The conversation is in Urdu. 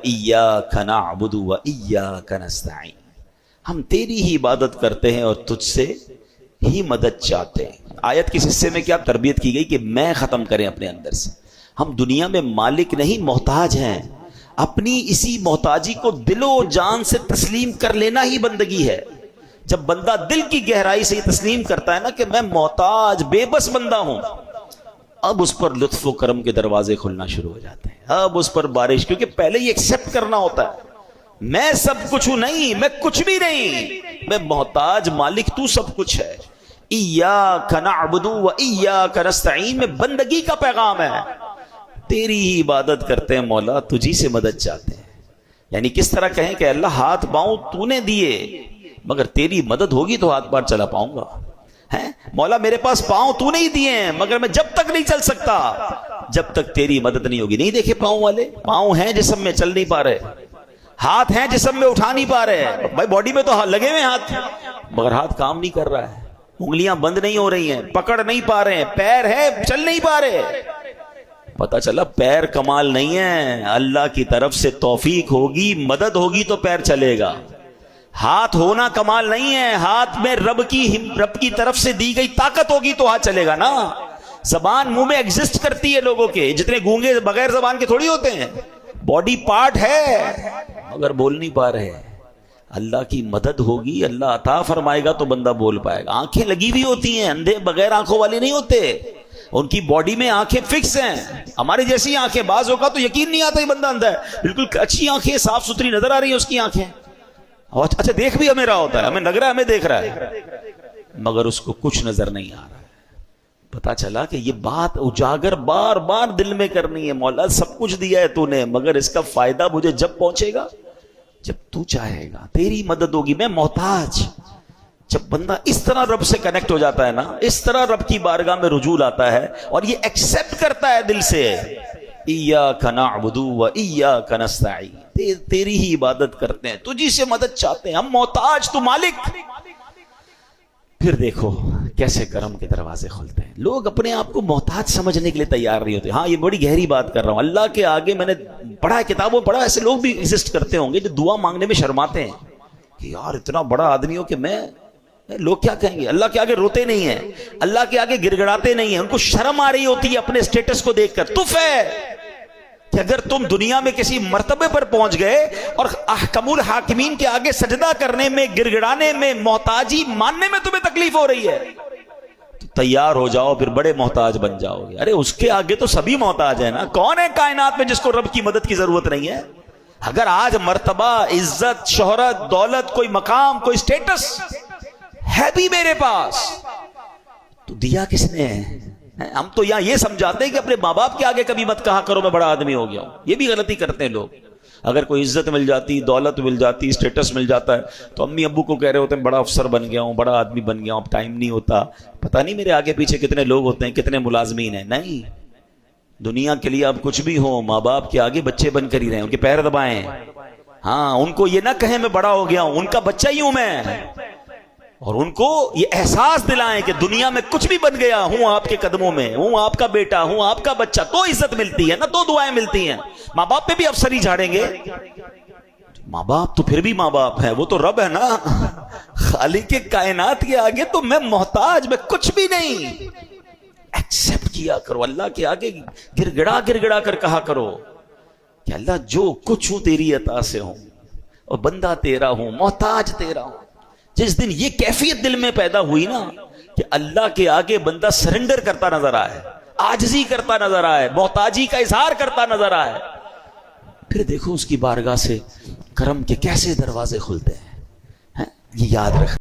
ایاک نعبد و ایاک نستعین، ہم تیری ہی عبادت کرتے ہیں اور تجھ سے ہی مدد چاہتے ہیں۔ آیت کس حصے میں کیا تربیت کی گئی کہ میں ختم کریں اپنے اندر سے۔ ہم دنیا میں مالک نہیں محتاج ہیں، اپنی اسی محتاجی کو دل و جان سے تسلیم کر لینا ہی بندگی ہے۔ جب بندہ دل کی گہرائی سے یہ تسلیم کرتا ہے نا کہ میں محتاج بے بس بندہ ہوں، اب اس پر لطف و کرم کے دروازے کھلنا شروع ہو جاتے ہیں، اب اس پر بارش، کیونکہ پہلے یہ ایکسپٹ کرنا ہوتا ہے میں سب کچھ ہوں نہیں، میں کچھ بھی نہیں، میں محتاج، مالک تو سب کچھ ہے۔ ایاک نعبد و ایاک نستعین میں بندگی کا پیغام ہے، تیری ہی عبادت کرتے ہیں مولا، تجھی سے مدد چاہتے ہیں۔ یعنی کس طرح کہیں کہ اللہ ہاتھ پاؤں تو نے دیے، مگر تیری مدد ہوگی تو ہاتھ پار چلا پاؤں گا، ہیں مولا میرے پاس پاؤں تو نہیں دیے ہیں، مگر میں جب تک نہیں چل سکتا جب تک تیری مدد نہیں ہوگی۔ نہیں دیکھے پاؤں والے، پاؤں ہیں جسم میں چل نہیں پا رہے، ہاتھ ہیں جسم میں اٹھا نہیں پا رہے، بھائی باڈی میں تو لگے ہوئے ہاتھ، مگر ہاتھ کام نہیں کر رہا ہے، انگلیاں بند نہیں ہو رہی ہیں، پکڑ نہیں پا رہے ہیں، پیر ہے چل نہیں پا رہے۔ پتا چلا پیر کمال نہیں ہے، اللہ کی طرف سے توفیق ہوگی، مدد ہوگی تو پیر چلے گا۔ ہاتھ ہونا کمال نہیں ہے، ہاتھ میں رب کی طرف سے دی گئی طاقت ہوگی تو ہاتھ چلے گا نا۔ زبان منہ میں ایگزسٹ کرتی ہے لوگوں کے، جتنے گونگے بغیر زبان کے تھوڑی ہوتے ہیں، باڈی پارٹ ہے مگر بول نہیں پا رہے۔ اللہ کی مدد ہوگی، اللہ عطا فرمائے گا تو بندہ بول پائے گا۔ آنکھیں لگی ہوئی ہوتی ہیں، اندھے بغیر آنکھوں والے نہیں ہوتے، ان کی باڈی میں آنکھیں فکس ہیں، ہماری جیسی آنکھیں۔ بعض ہوگا تو یقین نہیں آتا یہ بندہ اندھا ہے، بالکل اچھی آنکھیں صاف ستھری نظر آ رہی ہیں اس کی آنکھیں، اچھا دیکھ بھی ہمیں رہا ہوتا ہے، ہمیں لگ رہا ہے ہمیں دیکھ رہا ہے، مگر اس کو کچھ نظر نہیں آ رہا ہے۔ پتا چلا کہ یہ بات اجاگر بار بار دل میں کرنی ہے، مولا سب کچھ دیا ہے تو نے، مگر اس کا فائدہ مجھے جب پہنچے گا جب تو چاہے گا، تیری مدد ہوگی، میں محتاج۔ جب بندہ اس طرح رب سے کنیکٹ ہو جاتا ہے نا، اس طرح رب کی بارگاہ میں رجوع لاتا ہے اور یہ ایکسپٹ کرتا ہے دل سے، ایاک نعبد و ایاک نستعین، تیری ہی عبادت کرتے ہیں، تجھی سے مدد چاہتے ہیں، ہم محتاج تو مالک۔ پھر دیکھو کیسے کرم کے دروازے کھلتے ہیں۔ لوگ اپنے آپ کو محتاج سمجھنے کے لیے تیار نہیں ہوتے۔ ہاں یہ بڑی گہری بات کر رہا ہوں، اللہ کے آگے میں نے پڑھا ہے، کتابوں پڑھا، ایسے لوگ بھی ایگزسٹ کرتے ہوں گے جو دعا مانگنے میں شرماتے ہیں کہ یار اتنا بڑا آدمی ہو کہ میں، لوگ کیا کہیں گے۔ اللہ کے آگے روتے نہیں ہیں، اللہ کے آگے گڑ گڑاتے نہیں ہیں، ان کو شرم آ رہی ہوتی ہے اپنے اسٹیٹس کو دیکھ کر۔ تف ہے کہ اگر تم دنیا میں کسی مرتبے پر پہنچ گئے اور احکم الحاکمین کے آگے سجدہ کرنے میں، گڑ گڑانے میں، محتاجی ماننے میں تمہیں تکلیف ہو رہی ہے تو تیار ہو جاؤ، پھر بڑے محتاج بن جاؤ گے۔ ارے اس کے آگے تو سبھی محتاج ہیں نا، کون ہے کائنات میں جس کو رب کی مدد کی ضرورت نہیں ہے؟ اگر آج مرتبہ، عزت، شہرت، دولت، کوئی مقام، کوئی سٹیٹس ہے بھی میرے پاس تو دیا کس نے ہے؟ ہم تو یہاں یہ سمجھاتے ہیں کہ اپنے ماں باپ کے آگے کبھی مت کہا کرو میں بڑا آدمی ہو گیا ہوں، یہ بھی غلطی کرتے ہیں لوگ۔ اگر کوئی عزت مل جاتی، دولت مل جاتی، اسٹیٹس مل جاتا ہے تو امی ابو کو کہہ رہے ہوتے ہیں بڑا افسر بن گیا ہوں، بڑا آدمی بن گیا ہوں، اب ٹائم نہیں ہوتا، پتہ نہیں میرے آگے پیچھے کتنے لوگ ہوتے ہیں، کتنے ملازمین ہیں۔ نہیں، دنیا کے لیے آپ کچھ بھی ہو، ماں باپ کے آگے بچے بن کر ہی رہیں، ان کے پیر دبائیں، ہاں ان کو یہ نہ کہیں میں بڑا ہو گیا ہوں، ان کا بچہ ہی ہوں میں، اور ان کو یہ احساس دلائیں کہ دنیا میں کچھ بھی بن گیا ہوں آپ کے قدموں میں، ہوں آپ کا بیٹا، ہوں آپ کا بچہ، تو عزت ملتی ہے نا، تو دعائیں ملتی ہیں۔ ماں باپ پہ بھی افسر ہی جھاڑیں گے، ماں باپ تو پھر بھی ماں باپ ہے، وہ تو رب ہے نا، خالق کائنات کے آگے تو میں محتاج، میں کچھ بھی نہیں۔ ایکسپٹ کیا کرو، اللہ کے آگے گر گڑا کر کہا کرو کہ اللہ جو کچھ ہوں تیری عطا سے ہوں، اور بندہ تیرا ہوں، محتاج تیرا ہوں۔ جس دن یہ کیفیت دل میں پیدا ہوئی نا کہ اللہ کے آگے بندہ سرنڈر کرتا نظر آئے، عاجزی کرتا نظر آئے، محتاجی کا اظہار کرتا نظر آئے، پھر دیکھو اس کی بارگاہ سے کرم کے کیسے دروازے کھلتے ہیں۔ یہ یاد رکھ۔